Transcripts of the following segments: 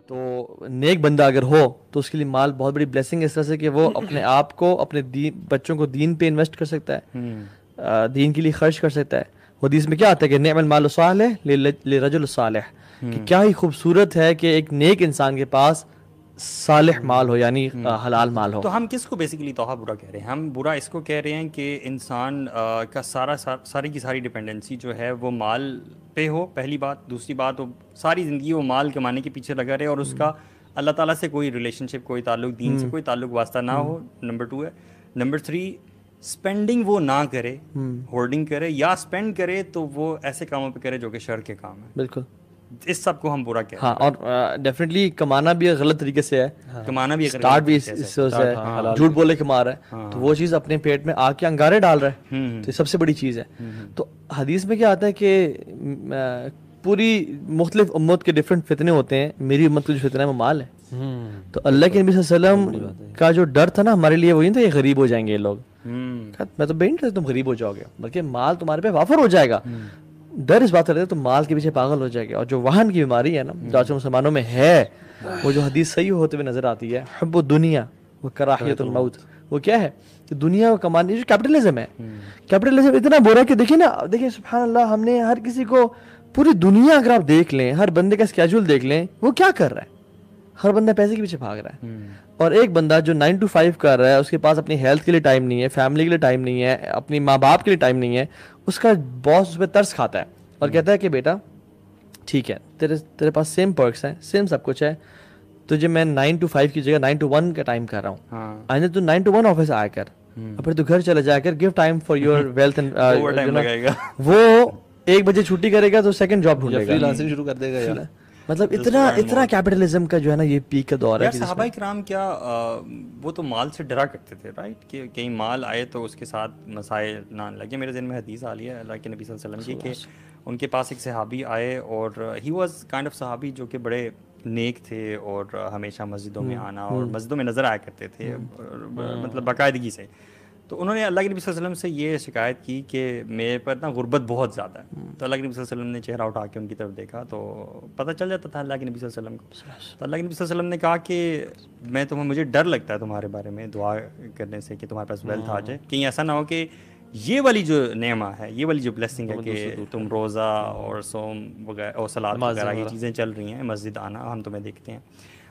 تو نیک بندہ اگر ہو تو اس کے لیے مال بہت بڑی بلیسنگ ہے، اس طرح سے کہ وہ اپنے آپ کو، اپنے بچوں کو دین پہ انویسٹ کر سکتا ہے، دین کے لیے خرچ کر سکتا ہے. حدیث میں کیا آتا ہے کہ نعم المال الصالح للرجل الصالح، کہ کیا ہی خوبصورت ہے کہ ایک نیک انسان کے پاس صالح مال ہو، یعنی حلال مال ہو. تو ہم کس کو بیسیکلی توحہ برا کہہ رہے ہیں؟ ہم برا اس کو کہہ رہے ہیں کہ انسان کا ساری کی ساری ڈپینڈنسی جو ہے وہ مال پہ ہو، پہلی بات. دوسری بات، وہ ساری زندگی وہ مال کمانے کے پیچھے لگا رہے اور اس کا اللہ تعالیٰ سے کوئی ریلیشن شپ، کوئی تعلق، دین سے کوئی تعلق واسطہ نہ ہو. نمبر 2 ہے. نمبر 3، اسپینڈنگ وہ نہ کرے، ہولڈنگ کرے، یا اسپینڈ کرے تو وہ ایسے کاموں پہ کرے جو کہ شر کے کام ہیں. بالکل، اس سب کو ہم برا کہتے ہیں. ہاں، اور ڈیفینیٹلی کمانا بھی غلط طریقے سے ہے، کمانا بھی اسٹارٹ بھی اس سے ہے، جھوٹ بولے کما رہا ہے تو وہ چیز اپنے پیٹ میں آگ کے انگارے ڈال رہا ہے، تو یہ سب سے بڑی چیز ہے. تو حدیث میں کیا آتا ہے کہ پوری مختلف امت کے ڈفرینٹ فتنے ہوتے ہیں، میری امت کا جو فتنہ ہے وہ مال ہے. تو اللہ کے نبی صلی اللہ علیہ وسلم کا جو ڈر تھا نا ہمارے لیے، وہی تھا یہ غریب ہو جائیں گے یہ لوگ. میں تو بے نہیں تم غریب ہو جاؤ گے، بلکہ مال تمہارے پہ وافر ہو جائے گا. ڈر اس بات کرتے تو مال کے پیچھے پاگل ہو جائے گا. اور جو وہن کی بیماری ہے نا جو آج مسلمانوں میں ہے، وہ جو حدیث صحیح ہوتے ہوئے نظر آتی ہے، حب الدنیا و کراہیت الموت، وہ کیا ہے کہ دنیا کو کمانے، جو کیپٹلزم ہے. کیپٹلزم اتنا برا ہے کہ دیکھیں سبحان اللہ، ہم نے ہر کسی کو، پوری دنیا اگر آپ دیکھ لیں، ہر بندے کا اسکیجول دیکھ لیں، وہ کیا کر رہا ہے؟ ہر بندہ پیسے کے پیچھے بھاگ رہا ہے. اور ایک بندہ جو 9 to 5 کر رہا ہے، اس کے پاس اپنی ہیلتھ کے لیے ٹائم نہیں ہے، فیملی کے لیے ٹائم نہیں ہے، اپنی ماں باپ کے لیے ٹائم نہیں ہے. اس کا باس اس پہ ترس کھاتا ہے اور کہتا ہے کہ بیٹا ٹھیک ہے، تیرے پاس سیم پرکس ہیں، سیم سب کچھ ہے، تجھے میں 9 to 5 کی جگہ 9 to 1 کا ٹائم کر رہا ہوں، آئندہ تو 9 to 1 آفس آیا کر، اور پھر تو گھر چلا جایا کر، give time for your wealth. وہ 1 بجے چھٹی کرے گا تو سیکنڈ جاب ڈھونڈے گا، فری لانسنگ شروع کر دے گا. مطلب اتنا کیپٹلزم کا جو ہے نا یہ پیک کا دور ہے. صحابہ کرام کیا وہ تو مال سے ڈرا کرتے تھے، رائٹ، کہ کہیں مال آئے تو اس کے ساتھ مسائل نہ لگے. میرے ذہن میں حدیث آ رہی ہے اللہ کے نبی صلی اللہ علیہ وسلم کی کہ ان کے پاس ایک صحابی آئے اور ہی واز کائنڈ آف صحابی جو کہ بڑے نیک تھے اور ہمیشہ مسجدوں میں آنا اور مسجدوں میں نظر آیا کرتے تھے مطلب باقاعدگی سے. تو انہوں نے اللہ کے نبی صلی اللہ علیہ وسلم سے یہ شکایت کی کہ میرے پر نا غربت بہت زیادہ ہے. تو اللہ کے نبی صلی اللہ علیہ وسلم نے چہرہ اٹھا کے ان کی طرف دیکھا تو پتہ چل جاتا تھا اللہ کے نبی صلی اللہ علیہ وسلم کو. تو اللہ کے نبی صلی اللہ علیہ وسلم نے کہا کہ مجھے ڈر لگتا ہے تمہارے بارے میں دعا کرنے سے کہ تمہارے پاس ویلتھ آ جائے، کہیں ایسا نہ ہو کہ یہ والی جو نعمہ ہے، یہ والی جو بلیسنگ ہے کہ تم روزہ اور صوم وغیرہ اور صلاۃ وغیرہ یہ چیزیں چل رہی ہیں، مسجد آنا، ہم تمہیں دیکھتے ہیں،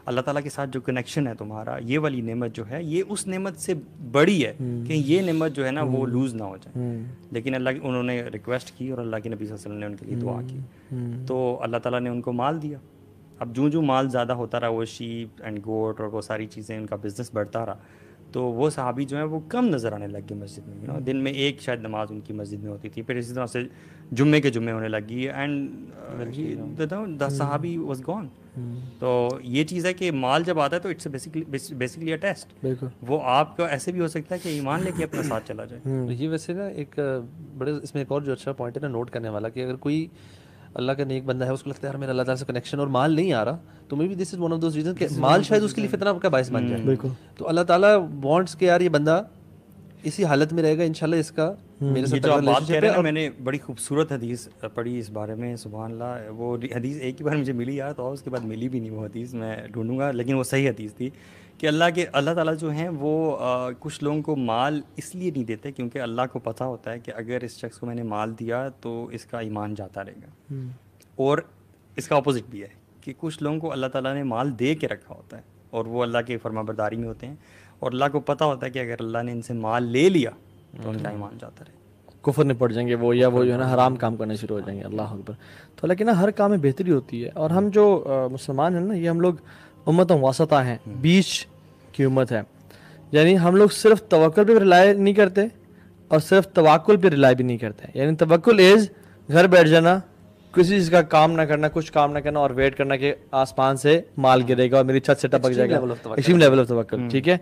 اللہ تعالیٰ کے ساتھ جو کنیکشن ہے تمہارا، یہ والی نعمت جو ہے یہ اس نعمت سے بڑی ہے کہ یہ نعمت جو ہے نا وہ لوز نہ ہو جائے. لیکن انہوں نے ریکویسٹ کی اور اللہ کے نبی صلی اللہ علیہ وسلم نے ان کے لیے دعا کی تو اللہ تعالیٰ نے ان کو مال دیا. اب جو مال زیادہ ہوتا رہا، وہ شیپ اینڈ گوٹ اور وہ ساری چیزیں، ان کا بزنس بڑھتا رہا، تو وہ صحابی جو ہیں وہ کم نظر آنے لگ گئے مسجد میں. دن میں ایک شاید نماز ان کی مسجد میں ہوتی تھی، پھر اسی طرح سے جمعے کے جمعے ہونے لگی اینڈ دا صحابی واز گون. تو یہ چیز ہے کہ مال جب آتا ہے تو اٹس بیسیکلی اے ٹیسٹ. وہ آپ کا ایسے بھی ہو سکتا ہے کہ ایمان لے کے اپنا ساتھ چلا جائے. یہ ویسے نا ایک بڑے اس میں ایک اور جو اچھا پوائنٹ ہے نا نوٹ کرنے والا، کہ اگر کوئی اللہ کا نیک بندہ ہے، اس کو لگتا ہے یار میرا اللہ تعالیٰ سے کنیکشن اور مال نہیں آ رہا، تو maybe this is one of those reason کہ مال شاید اس کے لیے فتنہ کا باعث بن جائے. بالکل. تو اللہ تعالیٰ وانٹس کہ یار یہ بندہ اسی حالت میں رہے گا، انشاءاللہ اس کا میرے ساتھ بات کہہ رہے ہیں. میں نے بڑی خوبصورت حدیث پڑھی اس بارے میں، سبحان اللہ. وہ حدیث ایک ہی بار مجھے ملی یار، تو اس کے بعد ملی بھی نہیں وہ حدیث، میں ڈھونڈوں گا، لیکن وہ صحیح حدیث تھی کہ اللہ تعالیٰ جو ہیں وہ کچھ لوگوں کو مال اس لیے نہیں دیتے کیونکہ اللہ کو پتہ ہوتا ہے کہ اگر اس شخص کو میں نے مال دیا تو اس کا ایمان جاتا رہے گا. اور اس کا اپوزٹ بھی ہے کہ کچھ لوگوں کو اللہ تعالیٰ نے مال دے کے رکھا ہوتا ہے اور وہ اللہ کے فرما برداری میں ہوتے ہیں، اور اللہ کو پتہ ہوتا ہے کہ اگر اللہ نے ان سے مال لے لیا تو ان کا ایمان جاتا رہے، کفر میں پڑ جائیں گے وہ، یا وہ جو ہے نا حرام کام کرنے شروع ہو جائیں گے. اللہ اکبر. تو لیکن نا ہر کام میں بہتری ہوتی ہے، اور ہم جو مسلمان ہیں نا یہ ہم لوگ امت واسطہ ہیں، بیچ کی امت ہے. یعنی ہم لوگ صرف توکل پہ ریلائی نہیں کرتے اور صرف توکل پہ ریلائی بھی نہیں کرتے. یعنی توکل از گھر بیٹھ جانا، کسی چیز کا کام نہ کرنا، کچھ کام نہ کرنا اور ویٹ کرنا کہ آسمان سے مال گرے گا اور میری چھت سے ٹپک جائے گا. ایکسٹریم لیول آف توکل. ٹھیک ہے،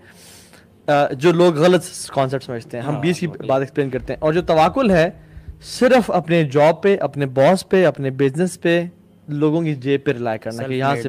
جو لوگ غلط کانسیپٹ سمجھتے ہیں. ہم 20 کی بات ایکسپلین کرتے ہیں. اور جو توکل ہے صرف اپنے جاب پہ، اپنے باس پہ، اپنے بزنس پہ، لوگوں کی جیب پہ ریلائی کرنا کہ یہاں سے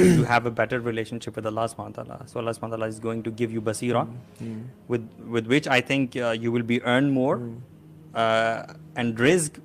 you have a better relationship with Allah subhanahu wa ta'ala, so Allah subhanahu wa ta'ala is going to give you basira, with which I think you will be earn more, and rizq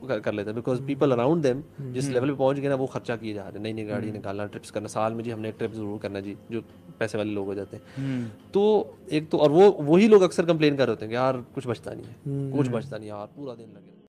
کر لیتے ہیں, because people around them جس level پہ پہنچ گئے نا وہ خرچہ کیے جا رہے ہیں, نئی نئی گاڑی نکالنا, ٹرپس کرنا, سال میں جی ہم نے ایک ٹرپ ضرور کرنا جی, جو پیسے والے لوگ ہو جاتے ہیں. تو ایک تو اور وہی لوگ اکثر کمپلین کر رہے ہوتے ہیں کہ یار کچھ بچتا نہیں ہے, کچھ بچتا نہیں یار, پورا دن لگے.